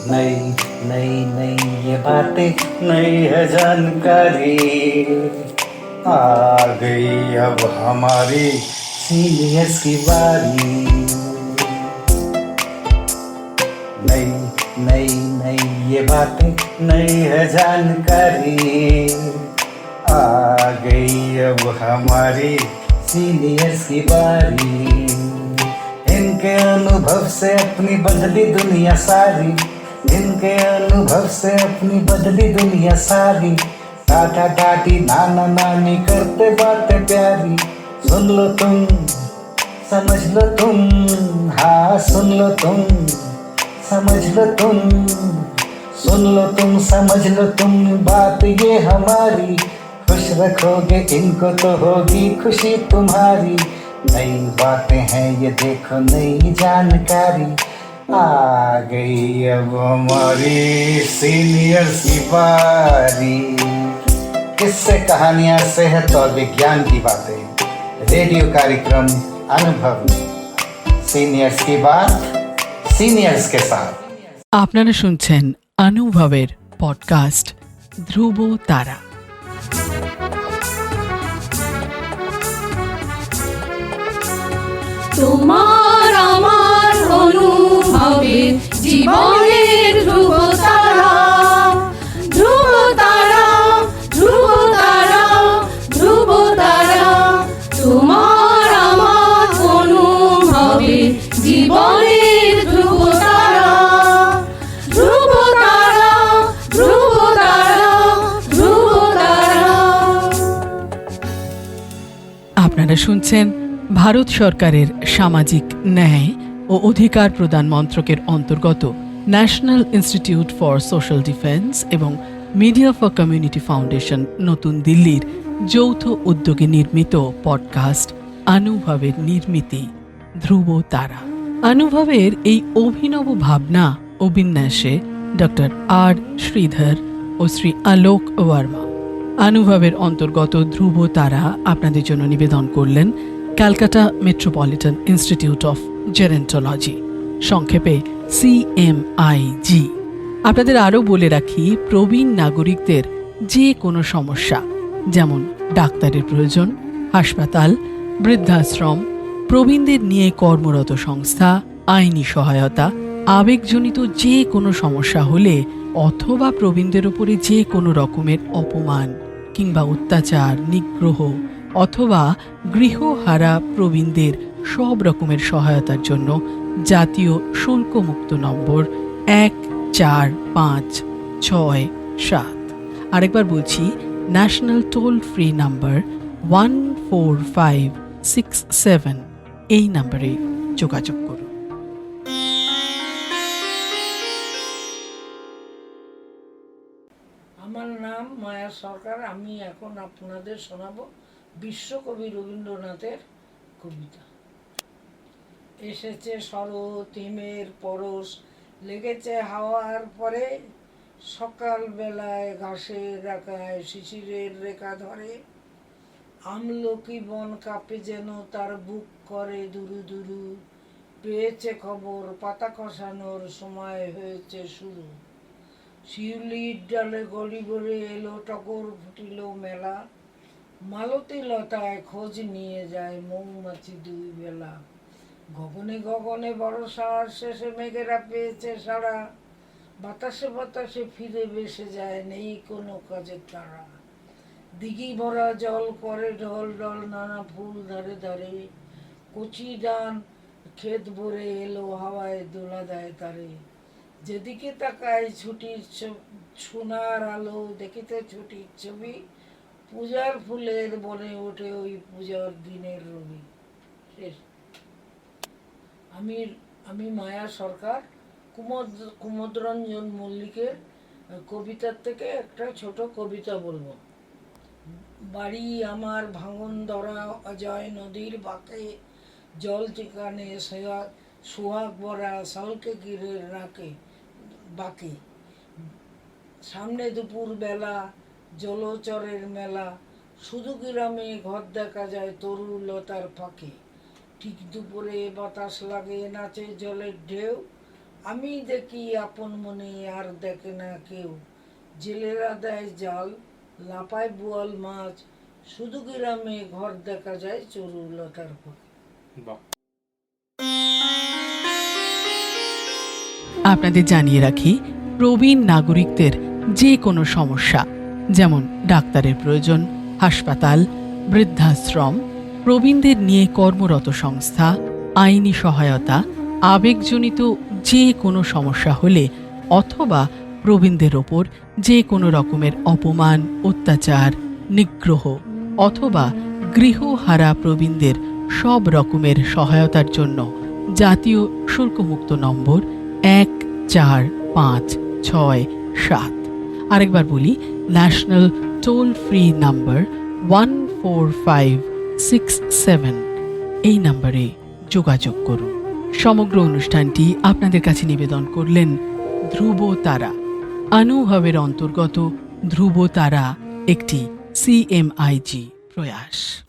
नई नई नई ये बातें नई है जानकारी, आ गई अब हमारी सीनियर्स की बारी। नई नई नई ये बातें नई है जानकारी, आ गई अब हमारी सीनियर्स की बारी। इनके अनुभव से अपनी बदली दुनिया सारी, इनके अनुभव से अपनी बदली दुनिया सारी। टाटा टाटी नाना नानी करते बातें प्यारी। सुन लो तुम, समझ लो तुम, हाँ सुन लो तुम, समझ लो तुम, सुन लो तुम, समझ लो तुम, बात ये हमारी। खुश रखोगे इनको तो होगी खुशी तुम्हारी। नई बातें हैं ये देखो नई जानकारी, आ गई अब हमारी सीनियर्स की बारी। किस्से कहानियां सेहत और विज्ञान की बातें, रेडियो कार्यक्रम अनुभव, सीनियर्स की बात सीनियर्स के साथ। আপনারা শুনছেন অনুভবের পডকাস্ট ধ্রুব তারা। তোমার আমার অনুভবের জীবনের ধ্রুব তারা, ধ্রুব তারা, ধ্রুব তারা, ধ্রুব তারা। তোমার আমার অনুভবের জীবনের ধ্রুব তারা, ধ্রুব তারা, ধ্রুব তারা, ধ্রুব তারা। আপনারা শুনছেন ভারত সরকারের সামাজিক ন্যায় ও অধিকার প্রদান মন্ত্রকের অন্তর্গত national institute for social defence এবং মিডিয়া ফর কমিউনিটি ফাউন্ডেশন নতুন দিল্লির যৌথ উদ্যোগে নির্মিত পডকাস্ট অনুভবের নির্মিতি ধ্রুব তারা। অনুভবের এই অভিনব ভাবনা ও বিন্যাসে ডক্টর আর শ্রীধর ও শ্রী আলোক ওয়ার্মা। অনুভবের অন্তর্গত ধ্রুব তারা আপনাদের জন্য নিবেদন করলেন Calcutta metropolitan institute of gerontology, সংক্ষেপে CMIG। আপনাদের আরও বলে রাখি, প্রবীণ নাগরিকদের যে কোনো সমস্যা, যেমন ডাক্তারের প্রয়োজন, হাসপাতাল, বৃদ্ধাশ্রম, প্রবীণদের নিয়ে কর্মরত সংস্থা, আইনি সহায়তা, আবেগজনিত যে কোনো সমস্যা হলে অথবা প্রবীণদের উপরে যে কোনো রকমের অপমান কিংবা অত্যাচার, নিগ্রহ অথবা গৃহহারা প্রবীণদের সব রকমের সহায়তার জন্য জাতীয় শুল্কমুক্ত নম্বর 145667। আরেকবার বলছি, ন্যাশনাল টোল ফ্রি নাম্বার 14567। এই নম্বরে যোগাযোগ করুন। আমার নাম মায়া সরকার। আমি এখন আপনাদের শোনাবো বিশ্বকবি রবীন্দ্রনাথের কবিতা। এসেছে শরৎ, হিমের পরশ, লেগেছে হাওয়ার পরে, সকালবেলায় ঘাসের রাখায় শিশিরের রেখা ধরে, আমলকি বন কাঁপে যেন তার বুক করে দুরু দুরু, পেয়েছে খবর পাতা খসানোর সময় হয়েছে শুরু। শিউলির ডালে গলি ভরে এলো টগর, ফুটিল মেলা, মালতী লতায় খোঁজ নিয়ে যায় মৌমাছি দুই বেলা। গগনে গগনে বর্ষার শেষে মেঘেরা পেয়েছে সারা, বাতাসে বাতাসে ফিরে ভেসে যায় নেই কোনো কাজের তারা। দিঘি ভরা জল করে ঢল ঢল নানা ফুল ধারে ধারে, কচি ডান ক্ষেত ভরে এলো হাওয়ায় দোলা দেয় তারে। যেদিকে তাকায় ছুটির সোনার আলো, দেখিতে ছুটির ছবি, পূজার ফুলের বনে ওঠে ওই পূজার দিনের রবি। শেষ। আমি মায়া সরকার কুমোদরঞ্জন মল্লিকের কবিতার থেকে একটা ছোট কবিতা বলবো। বাড়ি আমার ভাঙনধরা অজয় নদীর বাঁকে, জল ঠিকানে সোহাগ ভরা শালকে ঘিরে রাখে বাঁকে। সামনে দুপুর বেলা জলচরের মেলা, শুধু গ্রামে ঘর দেখা যায় তরু লতার ফাঁকে। ঠিক দুপুরে বাতাস লাগে নাচে জলের ঢেউ, আমি দেখি আপন মনে আর দেখে না কেউ, জেলেরা দেয় জাল, লাপায় বোয়াল মাছ, শুধু গ্রামে ঘর দেখা যায় চরুলতার পর। বাহ। আপনাদের জানিয়ে রাখি, প্রবীণ নাগরিকদের যে কোনো সমস্যা, যেমন ডাক্তারের প্রয়োজন, হাসপাতাল, বৃদ্ধাশ্রম, প্রবীণদের নিয়ে কর্মরত সংস্থা, আইনি সহায়তা, আবেগজনিত যে কোনো সমস্যা হলে অথবা প্রবীণদের ওপর যে কোনো রকমের অপমান, অত্যাচার, নিগ্রহ অথবা গৃহহারা প্রবীণদের সব রকমের সহায়তার জন্য জাতীয় শুল্কমুক্ত নম্বর 145667, আরেকবার বলি, ন্যাশনাল টোল ফ্রি নাম্বার 14567, এই নম্বরে যোগাযোগ করুন। সমগ্র অনুষ্ঠানটি আপনাদের কাছে নিবেদন করলেন ধ্রুব তারা। অনুভবের অন্তর্গত ধ্রুব তারা একটি CMIG প্রয়াস।